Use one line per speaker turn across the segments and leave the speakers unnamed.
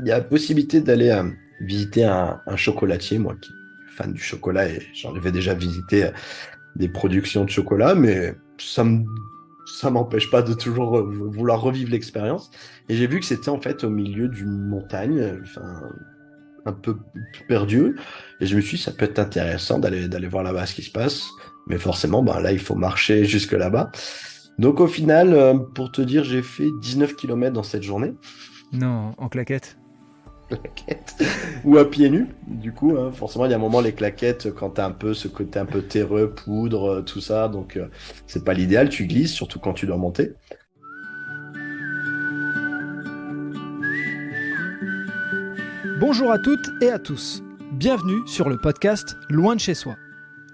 il y a la possibilité d'aller visiter un chocolatier, moi qui suis fan du chocolat et j'en avais déjà visité des productions de chocolat, mais ça m'empêche pas de toujours vouloir revivre l'expérience. Et j'ai vu que c'était en fait au milieu d'une montagne, enfin un peu perdu, et je me suis dit ça peut être intéressant d'aller voir là-bas ce qui se passe, mais forcément, ben là il faut marcher jusque là-bas. Donc au final, pour te dire, j'ai fait 19 kilomètres dans cette journée.
Non, en claquette.
Claquettes ou à pieds nus. Du coup, hein, forcément, il y a un moment, les claquettes, quand tu as un peu ce côté un peu terreux, poudre, tout ça, donc c'est pas l'idéal, tu glisses, surtout quand tu dois monter.
Bonjour à toutes et à tous. Bienvenue sur le podcast Loin de chez soi.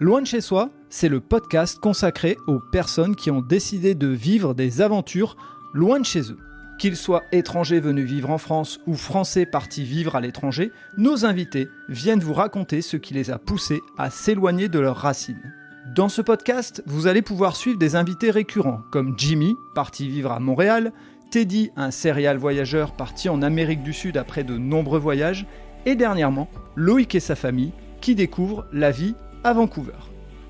Loin de chez soi, c'est le podcast consacré aux personnes qui ont décidé de vivre des aventures loin de chez eux. Qu'ils soient étrangers venus vivre en France ou français partis vivre à l'étranger, nos invités viennent vous raconter ce qui les a poussés à s'éloigner de leurs racines. Dans ce podcast, vous allez pouvoir suivre des invités récurrents comme Jimmy, parti vivre à Montréal, Teddy, un serial voyageur parti en Amérique du Sud après de nombreux voyages, et dernièrement, Loïc et sa famille qui découvrent la vie à Vancouver.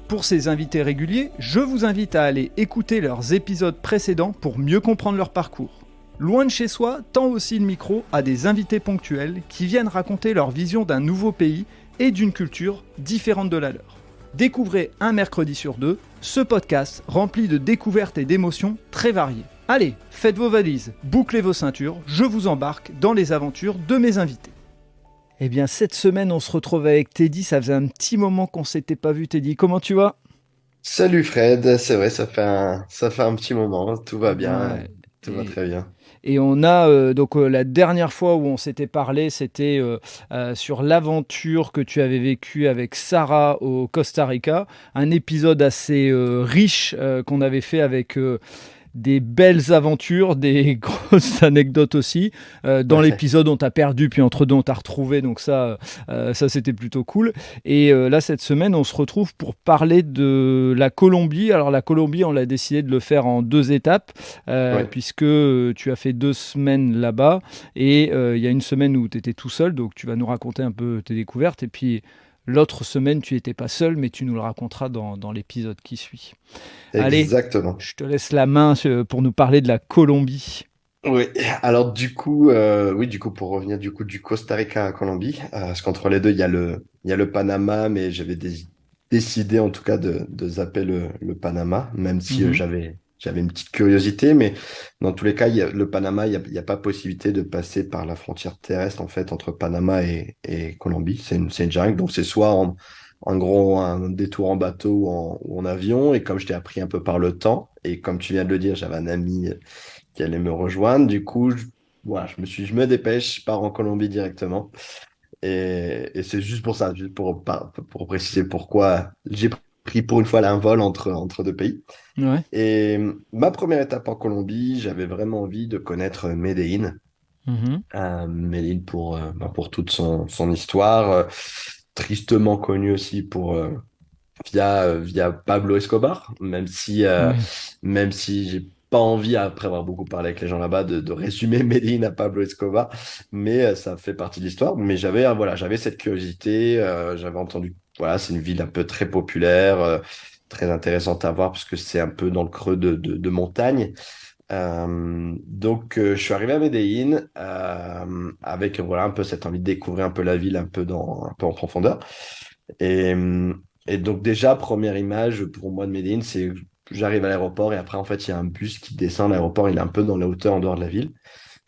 Pour ces invités réguliers, je vous invite à aller écouter leurs épisodes précédents pour mieux comprendre leur parcours. Loin de chez soi tend aussi le micro à des invités ponctuels qui viennent raconter leur vision d'un nouveau pays et d'une culture différente de la leur. Découvrez un mercredi sur deux ce podcast rempli de découvertes et d'émotions très variées. Allez, faites vos valises, bouclez vos ceintures, je vous embarque dans les aventures de mes invités. Eh bien, cette semaine, on se retrouve avec Teddy. Ça faisait un petit moment qu'on s'était pas vu, Teddy. Comment tu vas?
Salut Fred, c'est vrai, ça fait un petit moment, tout va bien,
Ouais.
tout va
Et,
très bien.
et on a la dernière fois où on s'était parlé, c'était sur l'aventure que tu avais vécue avec Sarah au Costa Rica, un épisode assez riche qu'on avait fait avec des belles aventures, des grosses anecdotes aussi. Dans
Ouais.
l'épisode, on t'a perdu, puis entre deux, on t'a retrouvé. Donc ça c'était plutôt cool. Et là, cette semaine, on se retrouve pour parler de la Colombie. Alors la Colombie, on l'a décidé de le faire en deux étapes,
Ouais.
puisque tu as fait 2 semaines là-bas. Et il y a une semaine où tu étais tout seul, donc tu vas nous raconter un peu tes découvertes. Et puis l'autre semaine, tu n'étais pas seul, mais tu nous le raconteras dans l'épisode qui suit. Allez,
Exactement.
je te laisse la main pour nous parler de la Colombie.
Oui, alors du coup, pour revenir du coup du Costa Rica à Colombie, parce qu'entre les deux, il y a le Panama, mais décidé en tout cas de zapper le Panama, même si
Mhm.
j'avais une petite curiosité, mais dans tous les cas, le Panama, il y a pas possibilité de passer par la frontière terrestre en fait entre Panama et Colombie. C'est une jungle, donc c'est soit en gros un détour en bateau ou en avion, et comme je t'ai appris un peu par le temps, et comme tu viens de le dire, j'avais un ami qui allait me rejoindre. Du coup, voilà, je me dépêche, je pars en Colombie directement. Et c'est juste pour ça, juste pour préciser pourquoi j'ai pris pour une fois là, un vol entre deux pays.
Ouais.
Et ma première étape en Colombie, j'avais vraiment envie de connaître Medellín.
Mhm.
Medellín pour toute son histoire, tristement connu aussi via Pablo Escobar,
Ouais.
même si j'ai pas envie, après avoir beaucoup parlé avec les gens là-bas, de résumer Medellín à Pablo Escobar, mais ça fait partie de l'histoire. Mais j'avais cette curiosité, j'avais entendu, voilà, c'est une ville un peu très populaire, très intéressante à voir parce que c'est un peu dans le creux de montagne. Je suis arrivé à Medellín avec voilà un peu cette envie de découvrir un peu la ville un peu en profondeur. Et, et donc déjà, première image pour moi de Medellín, c'est j'arrive à l'aéroport et après en fait il y a un bus qui descend. L'aéroport il est un peu dans la hauteur en dehors de la ville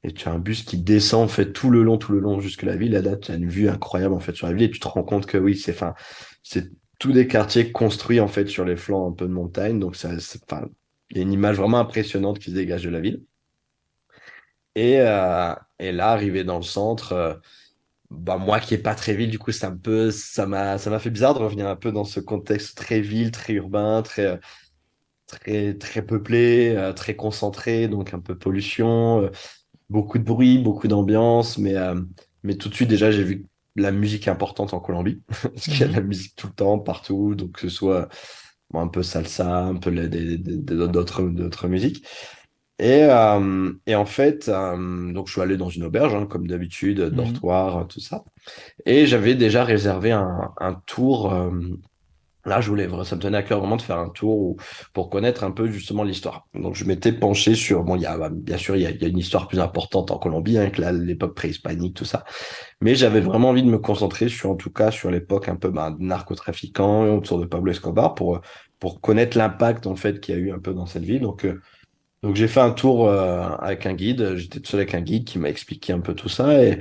et tu as un bus qui descend en fait tout le long jusque la ville. Et là tu as une vue incroyable en fait sur la ville et tu te rends compte que oui c'est tous des quartiers construits en fait sur les flancs un peu de montagne. Donc enfin il y a une image vraiment impressionnante qui se dégage de la ville. Et là arrivé dans le centre. Bah, moi qui est pas très ville, du coup, c'est un peu, ça m'a fait bizarre de revenir un peu dans ce contexte très ville, très urbain, très peuplé, très concentré, donc un peu pollution, beaucoup de bruit, beaucoup d'ambiance, mais tout de suite, déjà, j'ai vu que la musique est importante en Colombie, parce qu'il y a de
Mhm.
la musique tout le temps, partout, donc que ce soit bon, un peu salsa, un peu d'autres musiques. Et en fait, donc je suis allé dans une auberge, hein, comme d'habitude,
Mhm.
dortoir, tout ça. Et j'avais déjà réservé un tour. Là, ça me tenait à cœur vraiment de faire un tour pour connaître un peu justement l'histoire. Donc, je m'étais penché sur, bon, bien sûr, il y a une histoire plus importante en Colombie, hein, que l'époque préhispanique, tout ça. Mais j'avais vraiment envie de me concentrer sur, en tout cas, sur l'époque un peu narcotrafiquant autour de Pablo Escobar pour connaître l'impact, en fait, qu'il y a eu un peu dans cette ville. Donc j'ai fait un tour avec un guide. J'étais tout seul avec un guide qui m'a expliqué un peu tout ça. Et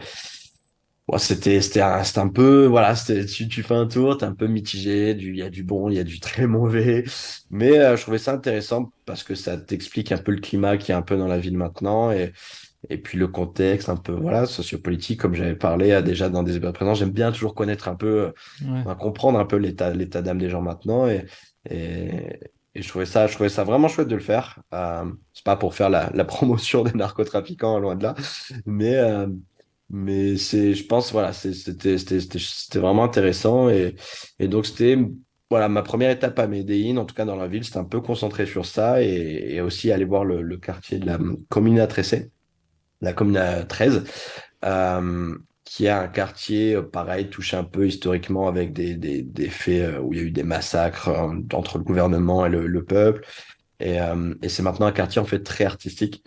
bon, c'était un peu, voilà, tu fais un tour, t'es un peu mitigé, il y a du bon, il y a du très mauvais, mais je trouvais ça intéressant parce que ça t'explique un peu le climat qui est un peu dans la ville maintenant et puis le contexte un peu, voilà, sociopolitique, comme j'avais parlé déjà dans des épisodes présents. J'aime bien toujours connaître un peu,
Ouais.
comprendre un peu l'état d'âme des gens maintenant et, et je trouvais ça vraiment chouette de le faire. C'est pas pour faire la promotion des narcotrafiquants, loin de là, mais, euh, mais je pense, voilà, c'était vraiment intéressant. Et donc, c'était, voilà, ma première étape à Medellín, en tout cas dans la ville, c'était un peu concentré sur ça et aussi aller voir le quartier de la Comuna 13, la Comuna 13, qui est un quartier, pareil, touché un peu historiquement avec des faits où il y a eu des massacres entre le gouvernement et le peuple. Et c'est maintenant un quartier, en fait, très artistique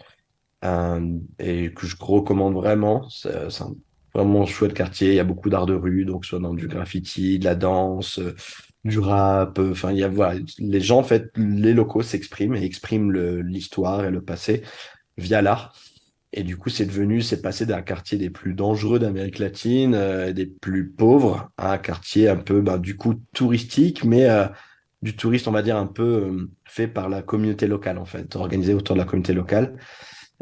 et que je recommande vraiment. C'est un vraiment chouette quartier. Il y a beaucoup d'art de rue, donc soit dans du graffiti, de la danse, du rap. Enfin, il y a, voilà, les gens, en fait, les locaux s'expriment et expriment l'histoire et le passé via l'art. Et du coup, c'est passé d'un quartier des plus dangereux d'Amérique latine, et des plus pauvres, à un quartier un peu, bah, du coup, touristique, mais du touriste, on va dire, un peu fait par la communauté locale, en fait, organisé autour de la communauté locale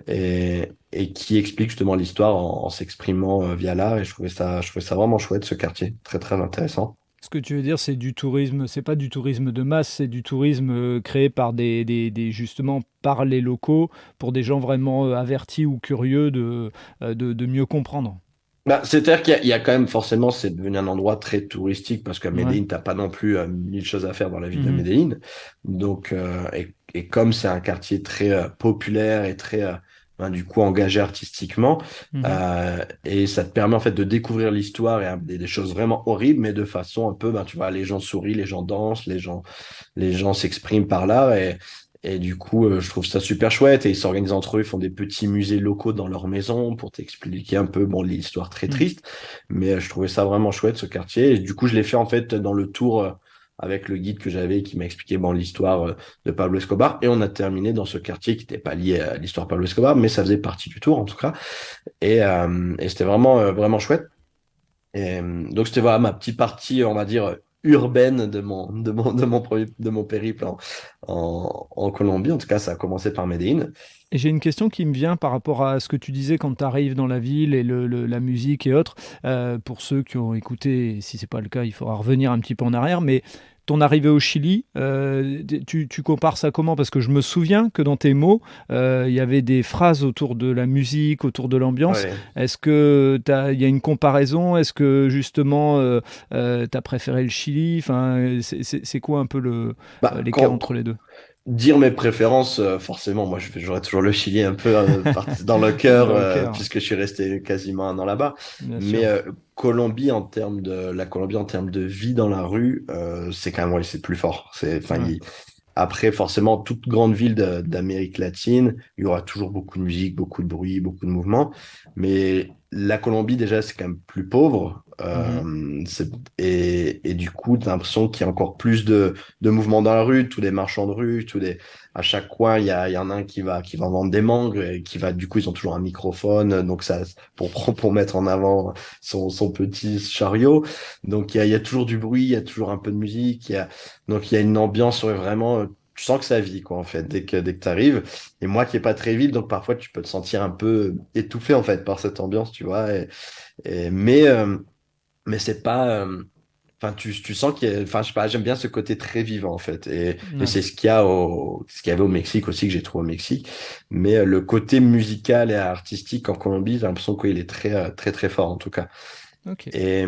et qui explique justement l'histoire en s'exprimant via l'art. Et je trouvais ça vraiment chouette, ce quartier. Très, très intéressant.
Ce que tu veux dire, c'est du tourisme, c'est pas du tourisme de masse, c'est du tourisme créé par justement par les locaux, pour des gens vraiment avertis ou curieux de mieux comprendre.
Bah, c'est-à-dire il y a quand même forcément, c'est devenu un endroit très touristique parce qu'à
Ouais.
Medellín, t'as pas non plus mille choses à faire dans la ville de
Mhm.
Medellín. Donc, et comme c'est un quartier très populaire et très, ben, du coup, engagé artistiquement,
Mhm.
et ça te permet en fait de découvrir l'histoire et des choses vraiment horribles, mais de façon un peu, ben, tu vois, les gens sourient, les gens dansent, les gens s'expriment par là et du coup, je trouve ça super chouette et ils s'organisent entre eux, ils font des petits musées locaux dans leur maison pour t'expliquer un peu, bon, l'histoire très
Mhm.
triste, mais je trouvais ça vraiment chouette ce quartier et du coup, je l'ai fait en fait dans le tour avec le guide que j'avais qui m'a expliqué bon, l'histoire de Pablo Escobar et on a terminé dans ce quartier qui n'était pas lié à l'histoire de Pablo Escobar, mais ça faisait partie du tour en tout cas et c'était vraiment, vraiment chouette. Et, donc c'était voilà ma petite partie, on va dire, urbaine de mon périple en Colombie. En tout cas, ça a commencé par Medellín.
Et j'ai une question qui me vient par rapport à ce que tu disais quand tu arrives dans la ville et la musique et autres. Pour ceux qui ont écouté, si c'est pas le cas, il faudra revenir un petit peu en arrière. Mais ton arrivée au Chili, tu compares ça comment? Parce que je me souviens que dans tes mots, il y avait des phrases autour de la musique, autour de l'ambiance.
Ouais.
Est-ce que il y a une comparaison? Est-ce que justement, tu as préféré le Chili? Enfin, c'est quoi un peu
Bah,
l'écart entre les deux?
dire mes préférences, forcément, moi, j'aurais toujours le Chili un peu dans le cœur,
Dans le cœur,
puisque je suis resté quasiment un an là-bas.
bien
Mais
sûr.
La Colombie en termes de vie dans la rue, c'est quand même, ouais, c'est plus fort. Enfin,
Ouais.
après, forcément, toute grande ville d'Amérique latine, il y aura toujours beaucoup de musique, beaucoup de bruit, beaucoup de mouvement. Mais la Colombie, déjà, c'est quand même plus pauvre.
Mhm.
Et du coup, tu as l'impression qu'il y a encore plus de mouvements dans la rue, tous des marchands de rue, à chaque coin, il y en a un qui va vendre des mangues et du coup, ils ont toujours un microphone. Donc, pour mettre en avant son petit chariot. Donc, il y a toujours du bruit, il y a toujours un peu de musique, donc il y a une ambiance ouais, vraiment, tu sens que ça vit quoi en fait dès que tu arrives. Et moi qui est pas très vite, donc parfois tu peux te sentir un peu étouffé en fait par cette ambiance, tu vois. Et- mais euh, mais c'est pas, enfin tu sens enfin je sais pas, j'aime bien ce côté très vivant en fait. Et
Ouais.
c'est ce qu'il y avait au Mexique aussi que j'ai trouvé au Mexique. Mais le côté musical et artistique en Colombie, j'ai l'impression qu'il est très très très fort en tout cas.
Ok.
Et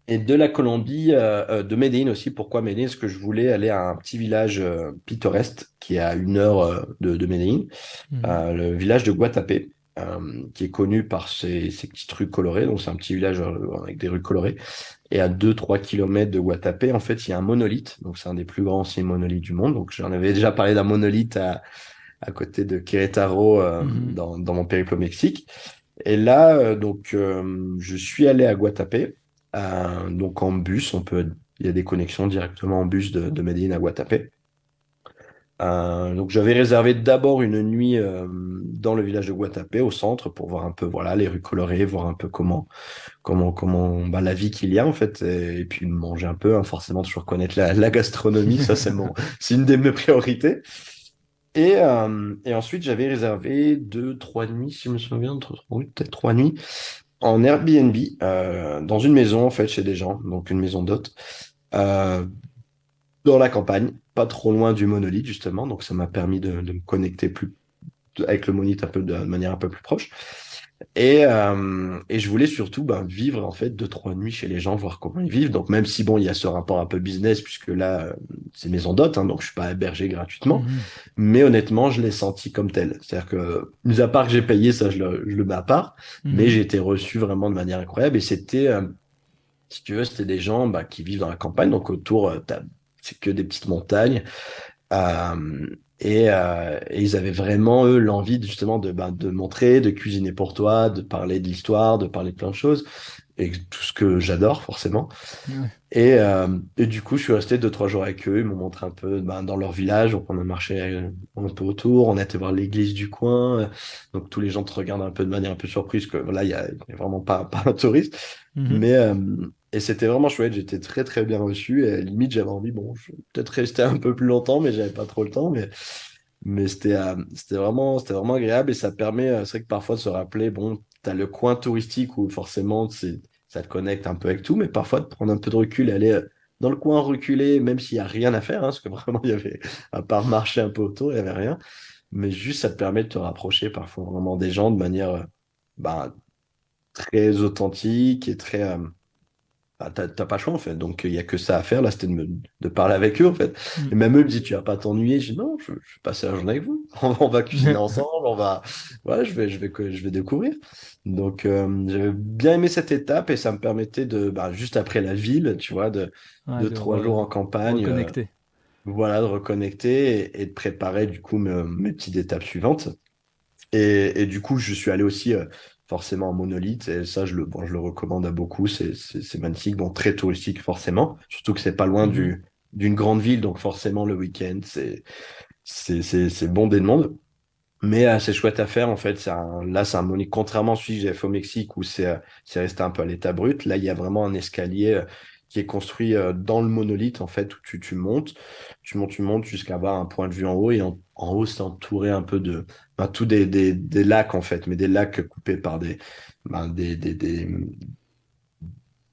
Et de la Colombie, de Medellín aussi. Pourquoi Medellín? Parce que je voulais aller à un petit village pittoresque qui est à 1 heure de Medellín,
Mhm.
le village de Guatapé, qui est connu par ses petites rues colorées. Donc c'est un petit village avec des rues colorées. Et à 2-3 kilomètres de Guatapé, en fait, il y a un monolithe. Donc c'est un des plus grands anciens monolithes du monde. Donc j'en avais déjà parlé d'un monolithe à côté de Querétaro
Mhm.
dans mon périple au Mexique. Et là, je suis allé à Guatapé, donc en bus. Il y a des connexions directement en bus de Medellín à Guatapé. Donc j'avais réservé d'abord une nuit dans le village de Guatapé, au centre, pour voir un peu, voilà, les rues colorées, voir un peu comment bah, la vie qu'il y a en fait, et puis manger un peu, hein, forcément toujours connaître la gastronomie, ça c'est une de mes priorités. Et ensuite, j'avais réservé 2-3 nuits, si je me souviens, oui, peut-être 3 nuits, en Airbnb, dans une maison, en fait, chez des gens, donc une maison d'hôtes, euh, dans la campagne, pas trop loin du monolithe, justement. Donc, ça m'a permis de me connecter avec le monolithe un peu de manière un peu plus proche. Et je voulais surtout ben, vivre en fait 2-3 nuits chez les gens, voir comment ils vivent. Donc même si bon, il y a ce rapport un peu business puisque là c'est maison d'hôte, hein, donc je suis pas hébergé gratuitement.
Mhm.
Mais honnêtement, je l'ai senti comme tel. C'est-à-dire que mis à part que j'ai payé, ça je le mets à part, mais
Mhm.
j'ai été reçu vraiment de manière incroyable. Et c'était, si tu veux, c'était des gens bah, qui vivent dans la campagne, donc autour, c'est que des petites montagnes. Et ils avaient vraiment, eux, l'envie justement de montrer, de cuisiner pour toi, de parler de l'histoire, de parler de plein de choses, et tout ce que j'adore forcément.
Ouais.
Et du coup, je suis resté 2-3 jours avec eux, ils m'ont montré un peu ben, dans leur village, donc on a marché un peu autour, on a été voir l'église du coin, donc tous les gens te regardent un peu de manière un peu surprise, que là, il y a vraiment pas un touriste,
Mhm.
mais, et c'était vraiment chouette, j'étais très très bien reçu. Et limite, j'avais envie, bon, je vais peut-être rester un peu plus longtemps, mais j'avais pas trop le temps. Mais c'était vraiment agréable et ça permet, c'est vrai que parfois de se rappeler, bon, tu as le coin touristique où forcément ça te connecte un peu avec tout, mais parfois de prendre un peu de recul et aller dans le coin reculé, même s'il n'y a rien à faire, hein, parce que vraiment, il y avait, à part marcher un peu autour, il n'y avait rien. Mais juste, ça te permet de te rapprocher parfois vraiment des gens de manière bah, très authentique et très. Bah, t'as pas le choix en fait, donc il y a que ça à faire là, c'était de parler avec eux en fait. Et
Mhm.
même eux me disent tu vas pas t'ennuyer, je dis non, je vais passer la journée avec vous, on va cuisiner ensemble, ouais, je vais découvrir. Donc j'avais bien aimé cette étape et ça me permettait de bah, juste après la ville, tu vois, de
Ouais,
deux
de
trois jours en campagne,
reconnecter.
voilà, de reconnecter et de préparer du coup mes petites étapes suivantes. Et du coup, je suis allé aussi forcément en monolithe, et ça, je le recommande à beaucoup. C'est magnifique, bon, très touristique forcément, surtout que c'est pas loin
Mhm.
d'une grande ville, donc forcément le week-end, c'est bondé de monde. Mais c'est chouette à faire en fait. Là, c'est un monolithe, contrairement à celui que j'avais fait au Mexique où c'est resté un peu à l'état brut. Là, il y a vraiment un escalier qui est construit dans le monolithe en fait où tu montes jusqu'à avoir un point de vue en haut et en haut, c'est entouré un peu de ben, tout des lacs en fait, mais des lacs coupés par ben, des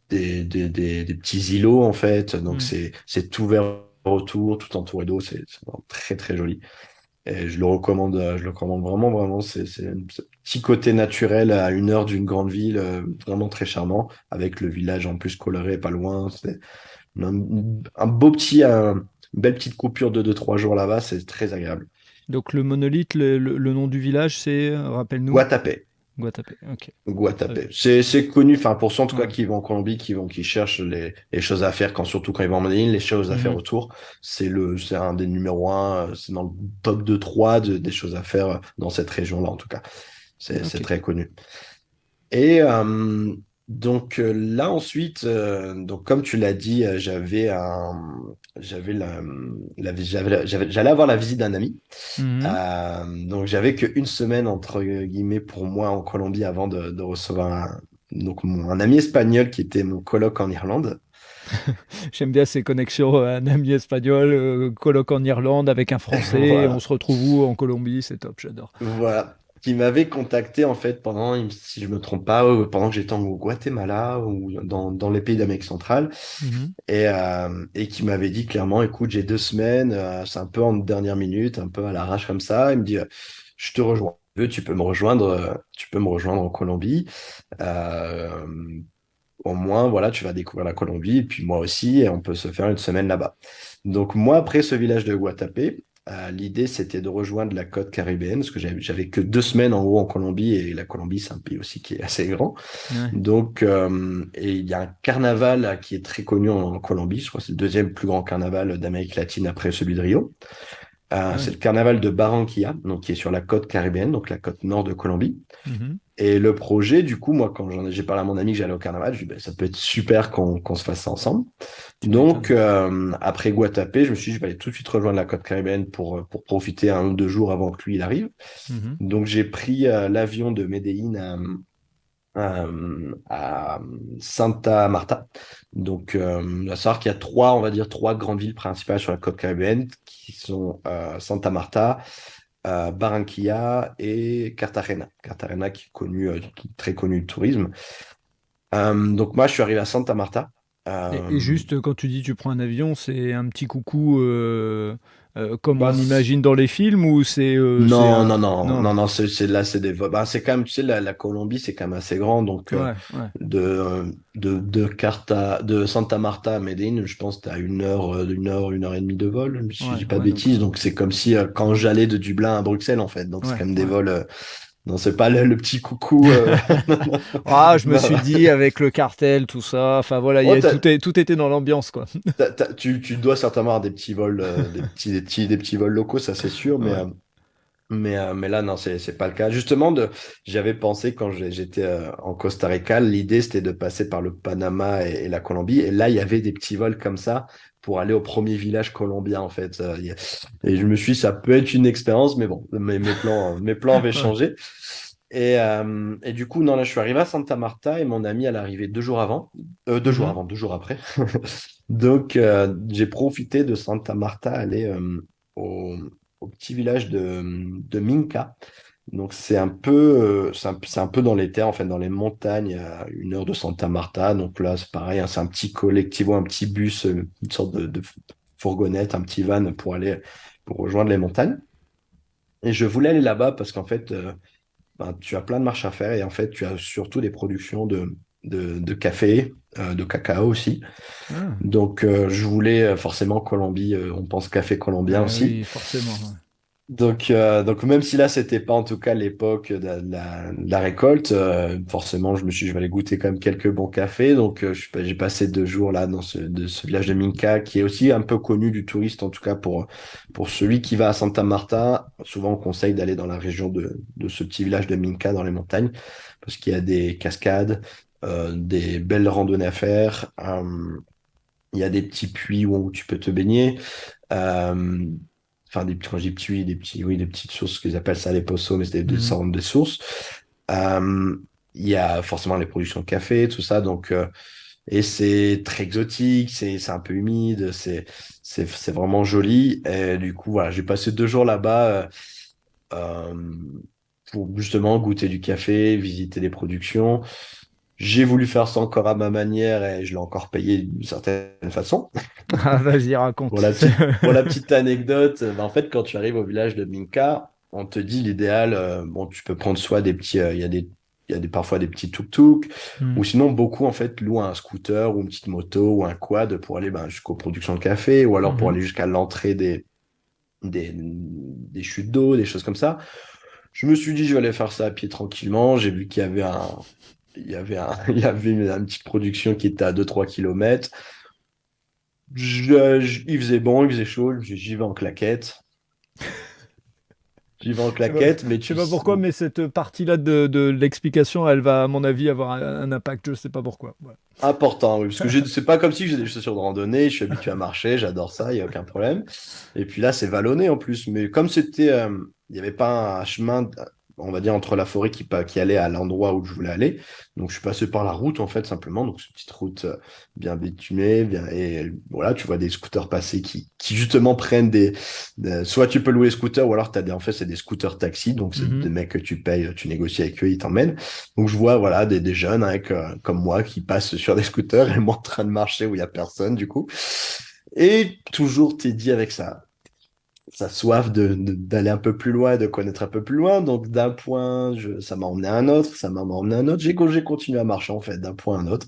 petits îlots en fait. Donc
Mhm.
c'est tout vert autour, tout entouré d'eau. C'est vraiment très très joli. Et je le recommande vraiment, vraiment. C'est un petit côté naturel à 1 heure d'une grande ville, vraiment très charmant, avec le village en plus coloré pas loin. C'est un beau une belle petite coupure de 2-3 jours là-bas, c'est très agréable.
Donc le monolithe, le nom du village, c'est, rappelle-nous,
Guatapé.
Guatapé. Ok, très bien.
Guatapé. C'est connu, enfin pour ceux en tout cas
Ouais.
qui vont en Colombie, qui cherchent les choses à faire, surtout quand ils vont en Medellín, les choses à faire
Mhm.
autour, c'est un des numéros un, c'est dans le top 2-3 des choses à faire dans cette région-là en tout cas. C'est
Ok.
très connu. Et donc là ensuite, donc comme tu l'as dit, j'allais avoir la visite d'un ami.
Mhm.
Donc j'avais qu'une semaine entre guillemets pour moi en Colombie avant de recevoir un ami espagnol qui était mon coloc en Irlande.
J'aime bien ces connexions, un ami espagnol, colloque en Irlande avec un Français, on
Voilà.
se retrouve où en Colombie, c'est top, j'adore.
Voilà, qui m'avait contacté en fait si je me trompe pas, pendant que j'étais au Guatemala ou dans les pays d'Amérique centrale,
Mhm.
et qui m'avait dit clairement, écoute, j'ai 2 semaines, c'est un peu en dernière minute, un peu à l'arrache comme ça. Il me dit, je te rejoins. Tu peux me rejoindre en Colombie. Euh, au moins, voilà, tu vas découvrir la Colombie, et puis moi aussi, et on peut se faire une semaine là-bas. Donc moi, après ce village de Guatapé, l'idée, c'était de rejoindre la côte caribéenne, parce que j'avais que 2 semaines en haut en Colombie, et la Colombie, c'est un pays aussi qui est assez grand.
Ouais.
Donc, et il y a un carnaval qui est très connu en Colombie, je crois que c'est le deuxième plus grand carnaval d'Amérique latine après celui de Rio.
Ah
C'est
ouais.
le carnaval de Barranquilla, donc qui est sur la côte caribéenne, donc la côte nord de Colombie.
Mhm.
Et le projet, du coup, moi, quand j'ai parlé à mon ami que j'allais au carnaval, je lui ai dit, ben, ça peut être super qu'on se fasse ça ensemble.
Tu
Donc,
m'étonnes.
après Guatapé, je me suis dit, je vais aller tout de suite rejoindre la côte caribéenne pour profiter 1 ou 2 jours avant que lui, il arrive.
Mhm.
Donc, j'ai pris l'avion de Medellín à Santa Marta. Donc, à savoir qu'il y a trois, on va dire, trois grandes villes principales sur la côte caribéenne qui sont Santa Marta, Barranquilla et Cartagena. Cartagena qui est qui est très connu du tourisme. Donc moi, je suis arrivé à Santa Marta.
Et
Euh,
juste quand tu dis tu prends un avion, c'est un petit coucou comme
bah,
on imagine dans les films ou c'est
non,
un...
non, non,
Non,
non, non, là, c'est des vols. Bah, c'est quand même, tu sais, la Colombie, c'est quand même assez grand. Donc,
ouais, ouais,
de Santa Marta à Medellín, je pense que tu as 1 heure, 1 heure et demie de vol, si je
ouais,
dis pas de
ouais, donc,
bêtises. Donc, c'est comme si quand j'allais de Dublin à Bruxelles, en fait. Donc, c'est
ouais,
quand même des
ouais.
vols. Non, c'est pas le petit coucou.
Ah, je me
Non,
suis dit avec le cartel, tout ça, enfin voilà,
oh,
tout était dans l'ambiance, quoi.
tu dois certainement avoir des petits vols, des petits vols locaux, ça c'est sûr,
Ouais.
mais là, non, c'est pas le cas. Justement, j'avais pensé quand j'étais en Costa Rica, l'idée c'était de passer par le Panama et la Colombie. Et là, il y avait des petits vols comme ça pour aller au premier village colombien, en fait. Et je me suis dit, ça peut être une expérience, mais bon, mes plans avaient
Ouais.
changé. Et du coup, non, là, je suis arrivé à Santa Marta et mon ami, elle est arrivée 2 jours avant. 2 jours
Mhm.
avant, 2 jours après. Donc, j'ai profité de Santa Marta, aller au, au petit village de Minca. Donc, c'est un peu dans les terres, en fait, dans les montagnes, à 1 heure de Santa Marta. Donc là, c'est pareil, hein, c'est un petit collectivo, un petit bus, une sorte de fourgonnette, un petit van pour rejoindre les montagnes. Et je voulais aller là-bas parce qu'en fait, ben, tu as plein de marches à faire et en fait, tu as surtout des productions de café, de cacao aussi.
Ah.
Donc, je voulais forcément Colombie, on pense café colombien
Ah
aussi.
oui, forcément. Ouais.
Donc même si là, c'était pas en tout cas l'époque de la récolte, forcément, je me suis dit, je vais aller goûter quand même quelques bons cafés. Donc, j'ai passé 2 jours là dans ce village de Minca, qui est aussi un peu connu du touriste, en tout cas pour celui qui va à Santa Marta. Souvent, on conseille d'aller dans la région de ce petit village de Minca, dans les montagnes, parce qu'il y a des cascades, des belles randonnées à faire. Il y a des petits puits où tu peux te baigner. Euh, enfin, quand je dis puits, oui, des petites sources, qu'ils appellent ça les poços, mais c'est des
Mhm.
sortes de sources. Euh, il y a forcément les productions de café, tout ça. Donc, et c'est très exotique, c'est un peu humide, c'est vraiment joli. Et du coup, voilà, j'ai passé 2 jours là-bas euh, pour justement goûter du café, visiter les productions. J'ai voulu faire ça encore à ma manière et je l'ai encore payé d'une certaine façon.
Ah, vas-y,
Pour
raconte.
la petite anecdote, en fait, quand tu arrives au village de Minka, on te dit l'idéal, bon, tu peux prendre soit des petits, parfois des petits tuk-tuk,
Hmm.
ou sinon beaucoup, en fait, louent un scooter ou une petite moto ou un quad pour aller ben, jusqu'aux productions de café, ou alors pour
Mhm.
aller jusqu'à l'entrée des chutes d'eau, des choses comme ça. Je me suis dit, je vais aller faire ça à pied tranquillement. J'ai vu qu'il y avait il y avait une petite production qui était à 2-3 kilomètres. Il faisait bon, il faisait chaud, j'y vais en claquette. J'y vais en
Je sais pas,
claquette, mais
je sais pas pourquoi,
bon,
mais cette partie-là de l'explication, elle va, à mon avis, avoir un impact. Je sais pas pourquoi. Voilà.
important, oui, parce que c'est pas comme si j'ai des chaussures de randonnée, je suis habitué à marcher, j'adore ça, il n'y a aucun problème. Et puis là, c'est vallonné en plus, mais comme il n'y avait pas un chemin, on va dire, entre la forêt qui allait à l'endroit où je voulais aller, donc je suis passé par la route en fait, simplement, donc cette petite route bien bitumée, et voilà, tu vois des scooters passer qui justement prennent soit tu peux louer des scooters, ou alors en fait, c'est des scooters taxis, donc c'est des
Mhm.
mecs que tu payes, tu négocies avec eux, ils t'emmènent. Donc je vois voilà des jeunes avec, comme moi qui passent sur des scooters et moi en train de marcher où il y a personne du coup. Et toujours t'es dit avec ça. sa soif d'aller un peu plus loin, de connaître un peu plus loin. Donc d'un point, ça m'a emmené à un autre, ça m'a emmené à un autre. J'ai continué à marcher en fait d'un point à un autre.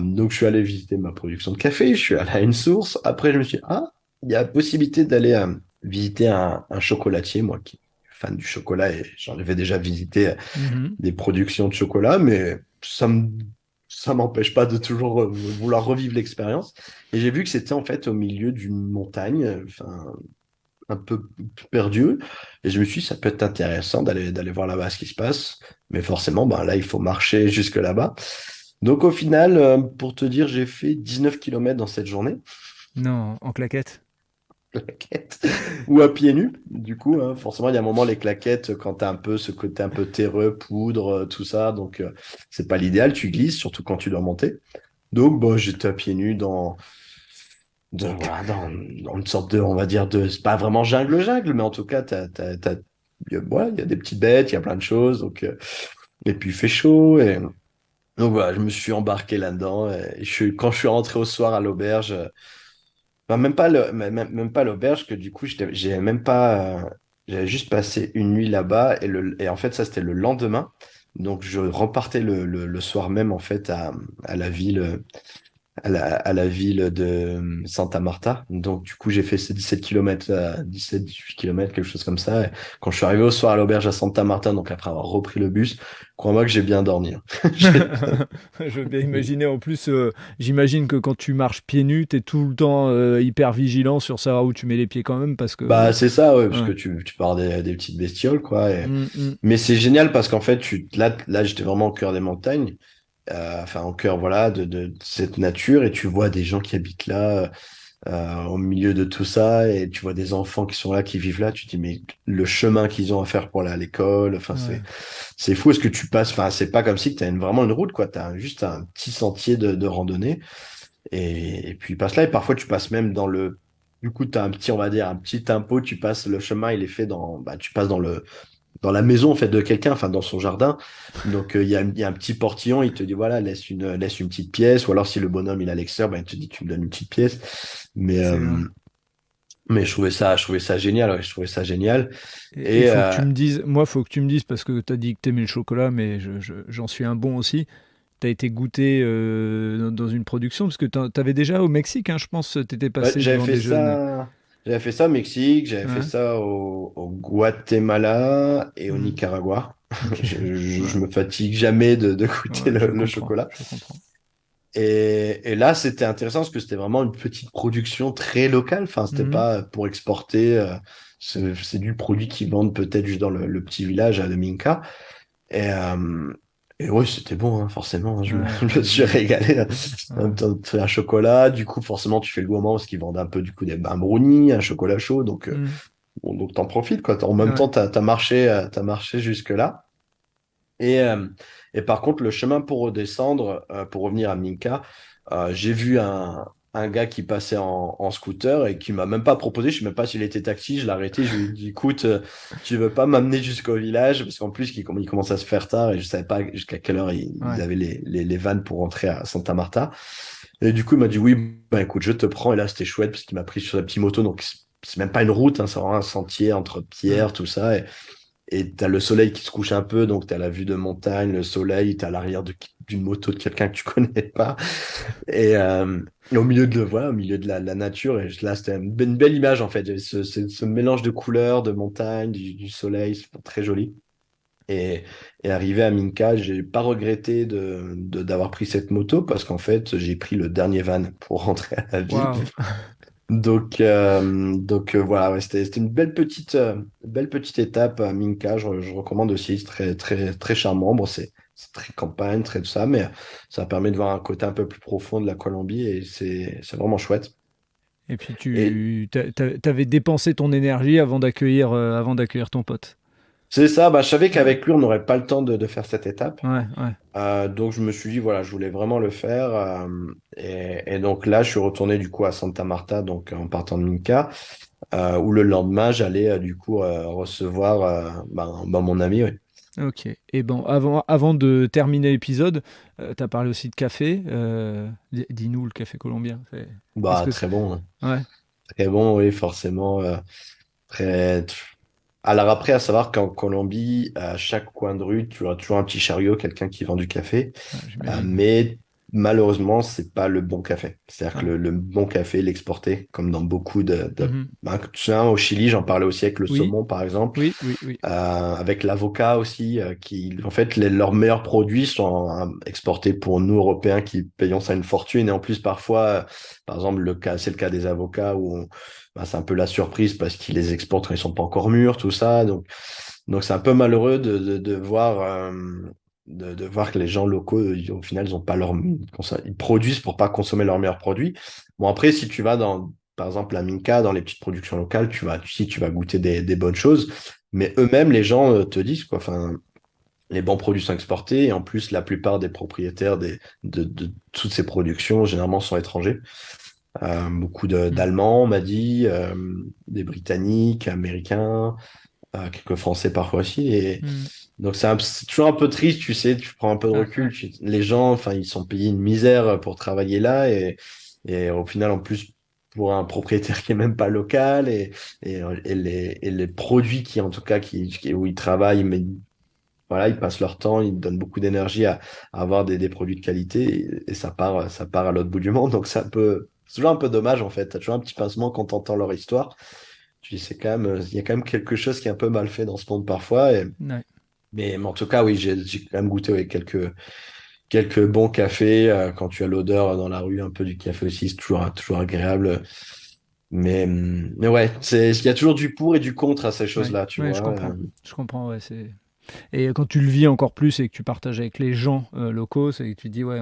Donc je suis allé visiter ma production de café, je suis allé à une source. Après je me suis dit, ah, il y a possibilité d'aller visiter un chocolatier, moi qui suis fan du chocolat et j'en avais déjà visité
Mhm.
des productions de chocolat, mais ça m'empêche pas de toujours vouloir revivre l'expérience. Et j'ai vu que c'était en fait au milieu d'une montagne, enfin un peu perdu. Et je me suis dit, ça peut être intéressant d'aller voir là-bas ce qui se passe. Mais forcément, ben là, il faut marcher jusque là-bas. Donc au final, pour te dire, j'ai fait 19 kilomètres dans cette journée,
Non, en claquette.
claquettes, ou à pieds nus. Du coup, hein, forcément, il y a un moment, les claquettes, quand tu as un peu ce côté un peu terreux, poudre, tout ça, donc c'est pas l'idéal, tu glisses, surtout quand tu dois monter. Donc, bon, j'étais à pieds nus voilà, dans une sorte de, on va dire, c'est pas vraiment jungle, mais en tout cas, voilà, il y a des petites bêtes, il y a plein de choses, donc, et puis il fait chaud, et donc voilà, je me suis embarqué là-dedans, et quand je suis rentré au soir à l'auberge, enfin, même pas l'auberge, que du coup, j'ai même pas, j'avais juste passé une nuit là-bas, et en fait, ça, c'était le lendemain, donc je repartais le soir même, en fait, à la ville à la ville de Santa Marta. Donc, du coup, j'ai fait ces 17 kilomètres, 17-18 kilomètres, quelque chose comme ça. Et quand je suis arrivé au soir à l'auberge à Santa Marta, donc après avoir repris le bus, crois-moi que j'ai bien dormi, hein. J'ai-
Je veux bien imaginer. En plus, j'imagine que quand tu marches pieds nus, tu es tout le temps hyper vigilant sur savoir où tu mets les pieds quand même parce
Bah,
que.
c'est ça, ouais, parce
Ouais.
que tu pars des petites bestioles, quoi.
Mm, mm.
Mais c'est génial parce qu'en fait, là, j'étais vraiment au cœur des montagnes. Enfin, au cœur, voilà, de cette nature, et tu vois des gens qui habitent là, au milieu de tout ça, et tu vois des enfants qui sont là, qui vivent là, tu te dis, mais le chemin qu'ils ont à faire pour aller à l'école, enfin,
Ouais.
c'est fou. Est-ce que tu passes, enfin, c'est pas comme si tu as vraiment une route, quoi, tu as juste un petit sentier de randonnée, et puis, passe là, et parfois, tu passes même du coup, tu as un petit, on va dire, un petit tempo, tu passes, le chemin, il est fait bah, tu passes dans la maison en fait de quelqu'un, enfin dans son jardin. Donc il y a un petit portillon, il te dit voilà, laisse une petite pièce, ou alors si le bonhomme il a l'extérieur, ben, il te dit tu me donnes une petite pièce. Mais
Excellent.
je trouvais ça génial, ouais, je trouvais ça génial.
Et il
Et
faut que tu me dises, moi, faut que tu me dises, parce que tu as dit que tu aimais le chocolat, mais j'en suis un bon aussi. Tu as été goûté dans une production, parce que tu avais déjà au Mexique, hein, je pense, tu étais
ouais,
passé devant des jeunes.
j'avais fait ça au Mexique, j'avais fait
Ouais.
ça au Guatemala et au
Hmm.
Nicaragua.
Ok.
Je
Ouais.
me fatigue jamais de goûter
Ouais, je
le
comprends,
chocolat.
je comprends.
Et là, c'était intéressant parce que c'était vraiment une petite production très locale. Enfin, c'était
Mhm.
pas pour exporter. C'est du produit qu'ils vendent peut-être juste dans le petit village à Minca. Et, euh, et ouais, c'était bon, hein, forcément, hein.
Ouais,
Je me suis
j'imagine.
régalé, hein. En
Ouais.
même temps, tu fais un chocolat. Du coup, forcément, tu fais le gourmand parce qu'ils vendent un peu du coup un brownie, un chocolat chaud. Donc,
Hmm.
bon, donc t'en profites, quoi. En même
Ouais.
temps, t'as marché jusque-là. Et, euh, et par contre, le chemin pour redescendre, pour revenir à Minka, j'ai vu un gars qui passait en scooter et qui m'a même pas proposé, je sais même pas s'il était taxi, je l'ai arrêté, je lui ai dit, écoute, tu veux pas m'amener jusqu'au village? Parce qu'en plus, il commence à se faire tard et je savais pas jusqu'à quelle heure ils
Ouais.
avaient les vannes pour rentrer à Santa Marta. Et du coup, il m'a dit, oui, bah écoute, je te prends. Et là, c'était chouette parce qu'il m'a pris sur sa petite moto, donc c'est même pas une route, hein, c'est vraiment un sentier entre
Ouais.
pierres, tout ça. Et t'as le soleil qui se couche un peu, donc t'as la vue de montagne, le soleil, t'as l'arrière d'une moto de quelqu'un que tu connais pas. Et au milieu voilà, au milieu de la nature. Et là, c'était une belle image, en fait. Il y avait ce mélange de couleurs, de montagne, du soleil, c'est très joli. Et, et arrivé à Minka, j'ai pas regretté d'avoir pris cette moto parce qu'en fait, j'ai pris le dernier van pour rentrer à la ville.
Waouh.
Donc voilà, ouais, c'était une belle petite étape à Minka. Je recommande aussi, c'est très, très, très charmant. Bon, c'est très campagne, très tout ça, mais ça permet de voir un côté un peu plus profond de la Colombie et c'est vraiment chouette.
Et puis
Et
t'avais dépensé ton énergie avant d'accueillir ton pote.
c'est ça, bah, je savais
Ouais,
qu'avec lui, on n'aurait pas le temps de faire cette étape.
ouais, ouais.
Donc je me suis dit, voilà, je voulais vraiment le faire. Et donc là, je suis retourné du coup à Santa Marta, donc en partant de Minka. Où le lendemain, j'allais du coup recevoir mon ami. Oui.
Ok. Et bon, avant de terminer l'épisode, tu as parlé aussi de café. Dis-nous le café colombien. Qu'est-ce
Bah,
que c'est?
très bon, hein.
Ouais.
Très bon, oui, forcément. Très... Alors après, à savoir qu'en Colombie, à chaque coin de rue, tu auras toujours un petit chariot, quelqu'un qui vend du café.
Ouais, j'imagine.
Mais malheureusement, c'est pas le bon café. C'est-à-dire que
Ah.
le bon café, l'exporter, comme dans beaucoup
Mhm.
Ben, tu sais, au Chili, j'en parlais aussi avec le
Oui,
saumon, par exemple,
oui, oui, oui.
avec l'avocat aussi, qui, en fait, leurs meilleurs produits sont exportés pour nous, Européens, qui payons ça une fortune. Et en plus, parfois, par exemple, c'est le cas des avocats où ben, c'est un peu la surprise parce qu'ils les exportent quand ils sont pas encore mûrs, tout ça. Donc c'est un peu malheureux de voir, de voir que les gens locaux, au final, ils ont pas ils produisent pour pas consommer leurs meilleurs produits. Bon, après, si tu vas dans, par exemple, la Minka, dans les petites productions locales, tu vas goûter des bonnes choses. Mais eux-mêmes, les gens te disent, quoi, enfin, les bons produits sont exportés. Et en plus, la plupart des propriétaires de toutes ces productions, généralement, sont étrangers. Beaucoup
Mhm.
d'Allemands, on m'a dit, des Britanniques, Américains, quelques Français parfois aussi. Et
Mhm.
donc c'est toujours un peu triste, tu sais, tu prends un peu de
Ouais, ouais.
recul. Les gens, enfin, ils sont payés une misère pour travailler là et au final, en plus, pour un propriétaire qui est même pas local et les produits qui, en tout cas, où ils travaillent, mais voilà, ils passent leur temps, ils donnent beaucoup d'énergie à avoir des produits de qualité et ça part à l'autre bout du monde. Donc c'est toujours un peu dommage en fait. T'as toujours un petit pincement quand t'entends leur histoire. Tu dis, c'est quand même, il y a quand même quelque chose qui est un peu mal fait dans ce monde parfois.
Ouais.
Mais en tout cas, oui, j'ai quand même goûté ouais, quelques bons cafés. Quand tu as l'odeur dans la rue, un peu du café aussi, c'est toujours agréable. Mais ouais, il y a toujours du pour et du contre à ces
Ouais,
choses-là, tu
ouais, je
vois.
comprends. Je comprends, ouais, c'est... Et quand tu le vis encore plus et que tu partages avec les gens locaux, c'est que tu te dis, ouais,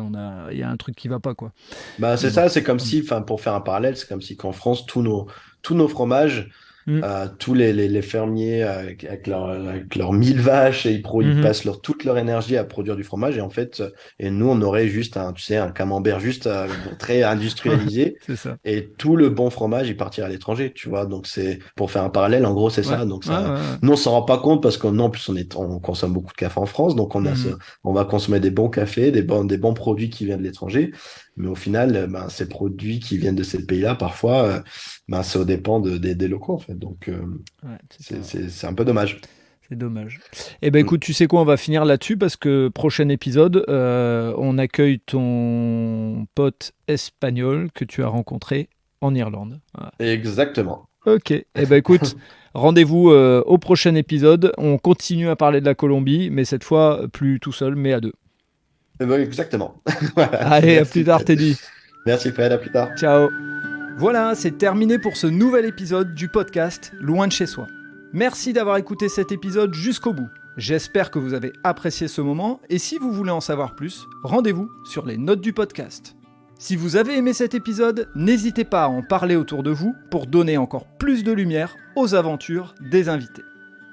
il y a un truc qui va pas, quoi.
Bah,
Mais
c'est
bon.
ça, c'est comme
Mm.
si, enfin, pour faire un parallèle, c'est comme si qu'en France, tous nos fromages,
Mm.
tous les fermiers avec leurs 1000 vaches et ils
Mhm.
passent toute leur énergie à produire du fromage et en fait et nous on aurait juste un tu sais un camembert juste très industrialisé
C'est ça.
et tout le bon fromage il partirait à l'étranger tu vois donc c'est pour faire un parallèle en gros c'est
Ouais,
ça donc
ouais, ouais,
ça
ouais.
nous on s'en rend pas compte parce que non en plus on consomme beaucoup de café en France donc
Mhm.
on va consommer des bons cafés des bons produits qui viennent de l'étranger mais au final ben, ces produits qui viennent de ces pays-là parfois ben, c'est aux dépens des locaux, en fait. Donc,
Ouais,
c'est un peu dommage.
c'est dommage. Eh ben
Mm.
écoute, tu sais quoi, on va finir là-dessus parce que prochain épisode, on accueille ton pote espagnol que tu as rencontré en Irlande. Voilà.
Exactement.
Ok, eh ben écoute, rendez-vous au prochain épisode. On continue à parler de la Colombie, mais cette fois plus tout seul, mais à deux.
Eh ben, exactement. Voilà.
Allez, à plus
Merci,
tard,
Fred.
Teddy.
Merci, Fred. À plus tard.
Ciao. Voilà, c'est terminé pour ce nouvel épisode du podcast Loin de chez soi. Merci d'avoir écouté cet épisode jusqu'au bout. J'espère que vous avez apprécié ce moment et si vous voulez en savoir plus, rendez-vous sur les notes du podcast. Si vous avez aimé cet épisode, n'hésitez pas à en parler autour de vous pour donner encore plus de lumière aux aventures des invités.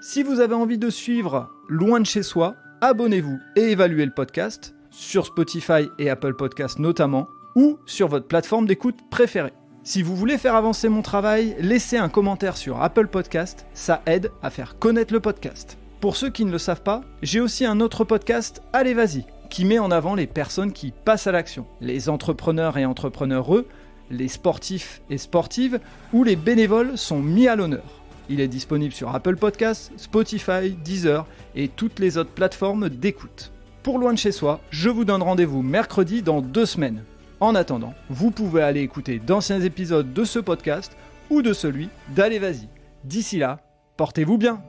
Si vous avez envie de suivre Loin de chez soi, abonnez-vous et évaluez le podcast sur Spotify et Apple Podcasts notamment ou sur votre plateforme d'écoute préférée. Si vous voulez faire avancer mon travail, laissez un commentaire sur Apple Podcast, ça aide à faire connaître le podcast. Pour ceux qui ne le savent pas, j'ai aussi un autre podcast, Allez Vas-y, qui met en avant les personnes qui passent à l'action, les entrepreneurs et entrepreneureux, les sportifs et sportives, ou les bénévoles sont mis à l'honneur. Il est disponible sur Apple Podcasts, Spotify, Deezer et toutes les autres plateformes d'écoute. Pour Loin de chez soi, je vous donne rendez-vous mercredi dans 2 semaines. En attendant, vous pouvez aller écouter d'anciens épisodes de ce podcast ou de celui d'Allez Vas-y. D'ici là, portez-vous bien.